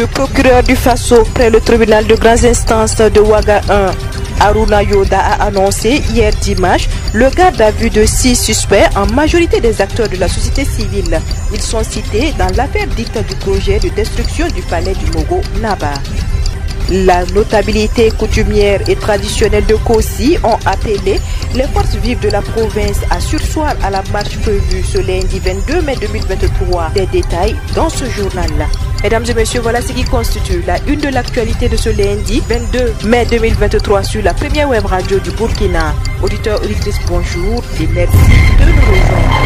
Le procureur du Faso près le tribunal de grandes instances de Ouaga 1, Haruna Yoda, a annoncé hier dimanche le garde à vue de 6 suspects, en majorité des acteurs de la société civile. Ils sont cités dans l'affaire dite du projet de destruction du palais du Mogo Naba. La notabilité coutumière et traditionnelle de Kossi ont appelé les forces vives de la province à surseoir à la marche prévue ce lundi 22 mai 2023. Des détails dans ce journal-là. Mesdames et messieurs, voilà ce qui constitue la une de l'actualité de ce lundi 22 mai 2023 sur la première web radio du Burkina. Auditeurs, auditrices, bonjour et merci de nous rejoindre.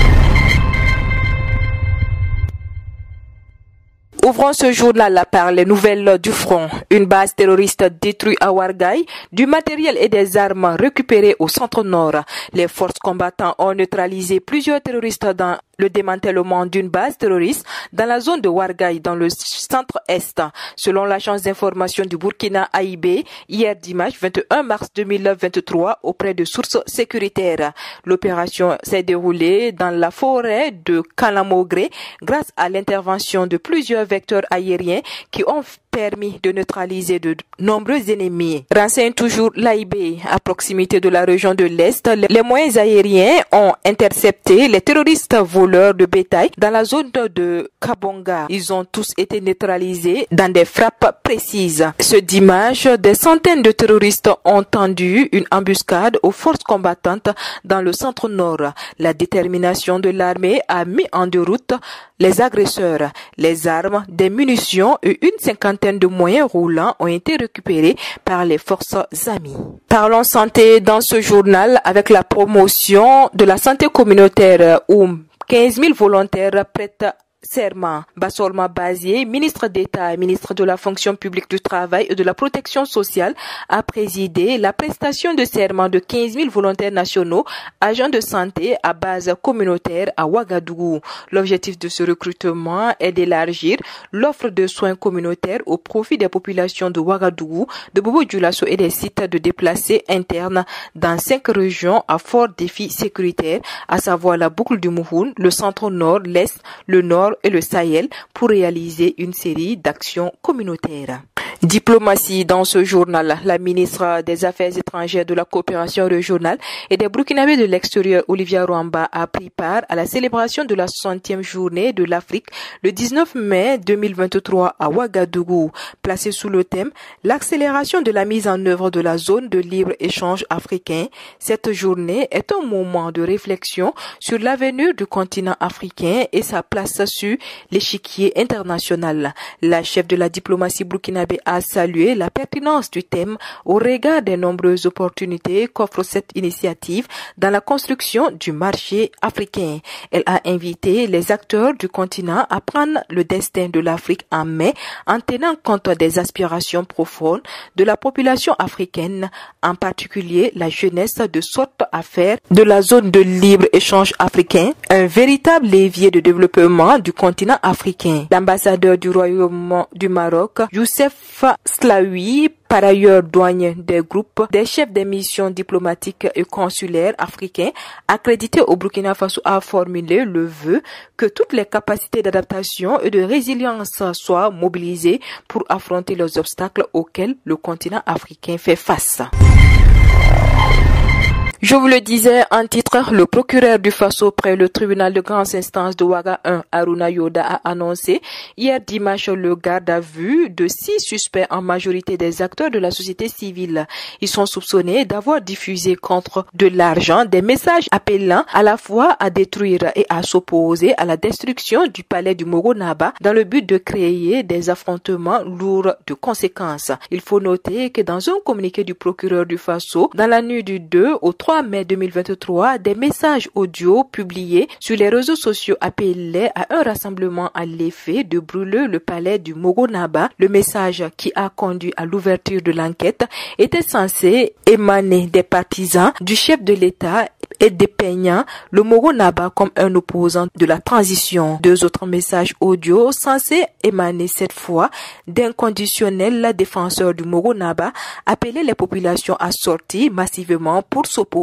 Ouvrons ce journal par les nouvelles du front. Une base terroriste détruite à Ouarglaï, du matériel et des armes récupérées au centre-nord. Les forces combattantes ont neutralisé plusieurs terroristes dans le démantèlement d'une base terroriste dans la zone de Ouarglaï, dans le centre-est. Selon l'agence d'information du Burkina AIB, hier dimanche 21 mars 2023, auprès de sources sécuritaires. L'opération s'est déroulée dans la forêt de Kalamogré grâce à l'intervention de plusieurs vecteurs aériens qui ont permis de neutraliser de nombreux ennemis. Renseigne toujours l'AIB. À proximité de la région de l'Est, les moyens aériens ont intercepté les terroristes voleurs de bétail dans la zone de Kabonga. Ils ont tous été neutralisés dans des frappes précises. Ce dimanche, des centaines de terroristes ont tendu une embuscade aux forces combattantes dans le centre-nord. La détermination de l'armée a mis en déroute les agresseurs. Les armes, des munitions et une cinquantaine de moyens roulants ont été récupérés par les forces amies. Parlons santé dans ce journal avec la promotion de la santé communautaire où 15 000 volontaires prêtent serment. Bassorma Bazié, ministre d'État, ministre de la fonction publique du travail et de la protection sociale, a présidé la prestation de serment de 15 000 volontaires nationaux, agents de santé à base communautaire à Ouagadougou. L'objectif de ce recrutement est d'élargir l'offre de soins communautaires au profit des populations de Ouagadougou, de Bobo-Dioulasso et des sites de déplacés internes dans 5 régions à fort défi sécuritaire, à savoir la boucle du Mouhoun, le centre-nord, l'est, le nord et le Sahel pour réaliser une série d'actions communautaires. Diplomatie dans ce journal. La ministre des Affaires étrangères, de la coopération régionale et des Burkinabés de l'extérieur, Olivia Rwamba, a pris part à la célébration de la 60e journée de l'Afrique le 19 mai 2023 à Ouagadougou. Placée sous le thème « L'accélération de la mise en œuvre de la zone de libre-échange africain », cette journée est un moment de réflexion sur l'avenir du continent africain et sa place sur l'échiquier international. La chef de la diplomatie burkinabé a salué la pertinence du thème au regard des nombreuses opportunités qu'offre cette initiative dans la construction du marché africain. Elle a invité les acteurs du continent à prendre le destin de l'Afrique en main en tenant compte des aspirations profondes de la population africaine, en particulier la jeunesse, de sorte à faire de la zone de libre-échange africain un véritable levier de développement du continent africain. L'ambassadeur du Royaume du Maroc, Youssef Slaoui, par ailleurs douanier des groupes des chefs des missions diplomatiques et consulaires africains accrédités au Burkina Faso, a formulé le vœu que toutes les capacités d'adaptation et de résilience soient mobilisées pour affronter les obstacles auxquels le continent africain fait face. Je vous le disais en titre, le procureur du Faso près le tribunal de grandes instances de Ouaga 1, Haruna Yoda, a annoncé hier dimanche le garde à vue de 6 suspects, en majorité des acteurs de la société civile. Ils sont soupçonnés d'avoir diffusé contre de l'argent des messages appelant à la fois à détruire et à s'opposer à la destruction du palais du Mogo Naba dans le but de créer des affrontements lourds de conséquences. Il faut noter que dans un communiqué du procureur du Faso, dans la nuit du 2 au 3 mai 2023, des messages audio publiés sur les réseaux sociaux appelaient à un rassemblement à l'effet de brûler le palais du Mogo Naba. Le message qui a conduit à l'ouverture de l'enquête était censé émaner des partisans du chef de l'État et dépeignant le Mogo Naba comme un opposant de la transition. 2 autres messages audio censés émaner cette fois d'inconditionnels défenseurs du Mogo Naba appelaient les populations à sortir massivement pour s'opposer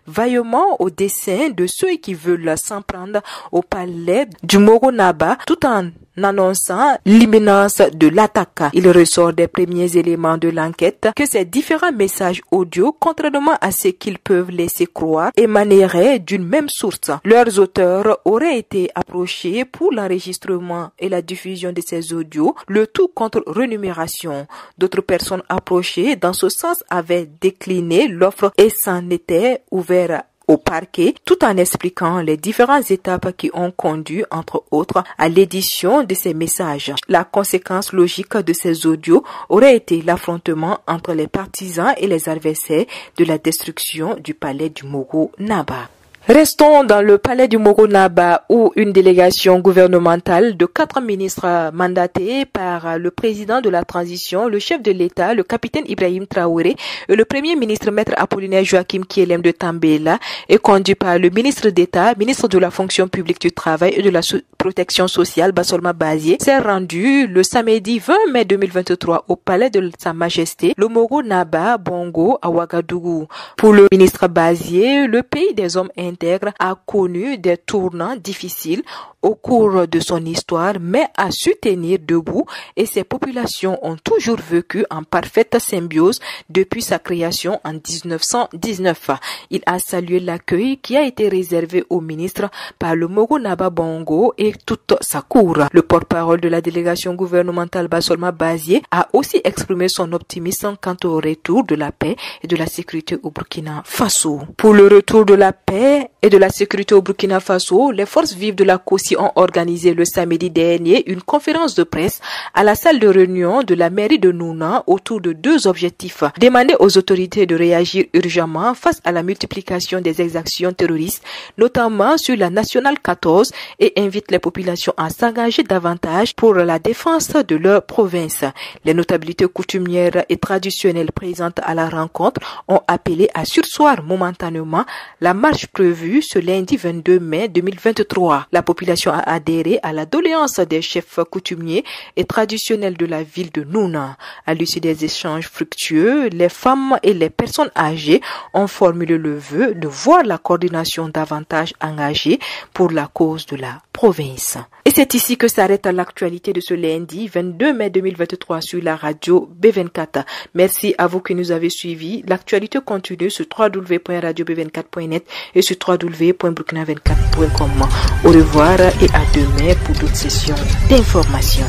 vaillamment au dessein de ceux qui veulent s'en prendre au palais du Mogo Naba, tout en annonçant l'imminence de l'attaque. Il ressort des premiers éléments de l'enquête que ces différents messages audio, contrairement à ce qu'ils peuvent laisser croire, émaneraient d'une même source. Leurs auteurs auraient été approchés pour l'enregistrement et la diffusion de ces audios, le tout contre rémunération. D'autres personnes approchées dans ce sens avaient décliné l'offre et s'en étaient ouverts au parquet, tout en expliquant les différentes étapes qui ont conduit, entre autres, à l'édition de ces messages. La conséquence logique de ces audios aurait été l'affrontement entre les partisans et les adversaires de la destruction du palais du Moro Naba. Restons dans le palais du Moro Naba où une délégation gouvernementale de 4 ministres mandatés par le président de la transition, le chef de l'État, le capitaine Ibrahim Traoré et le premier ministre maître Apollinaire Joachim Kielem de Tambela est conduit par le ministre d'État, ministre de la fonction publique du travail et de la protection sociale Bassolma Bazié, s'est rendu le samedi 20 mai 2023 au palais de Sa Majesté, le Moro Naba Bongo à Ouagadougou. Pour le ministre Bazié, le pays des hommes intègres a connu des tournants difficiles au cours de son histoire, mais a su tenir debout et ses populations ont toujours vécu en parfaite symbiose depuis sa création en 1919. Il a salué l'accueil qui a été réservé au ministre par le Moro Naba Bongo et toute sa cour. Le porte-parole de la délégation gouvernementale Bassolma Bazié a aussi exprimé son optimisme quant au retour de la paix et de la sécurité au Burkina Faso. Pour le retour de la paix et de la sécurité au Burkina Faso, les forces vives de la COSI ont organisé le samedi dernier une conférence de presse à la salle de réunion de la mairie de Nouna autour de 2 objectifs. Demander aux autorités de réagir urgemment face à la multiplication des exactions terroristes, notamment sur la nationale 14, et invite les populations à s'engager davantage pour la défense de leur province. Les notabilités coutumières et traditionnelles présentes à la rencontre ont appelé à surseoir momentanément la marche prévue ce lundi 22 mai 2023. La population a adhéré à la doléance des chefs coutumiers et traditionnels de la ville de Nouna. À l'issue des échanges fructueux, les femmes et les personnes âgées ont formulé le vœu de voir la coordination davantage engagée pour la cause de la province. Et c'est ici que s'arrête l'actualité de ce lundi 22 mai 2023 sur la radio B24. Merci à vous qui nous avez suivis. L'actualité continue sur www.radiob24.net et sur www.burkina24.com. Au revoir et à demain pour d'autres sessions d'information.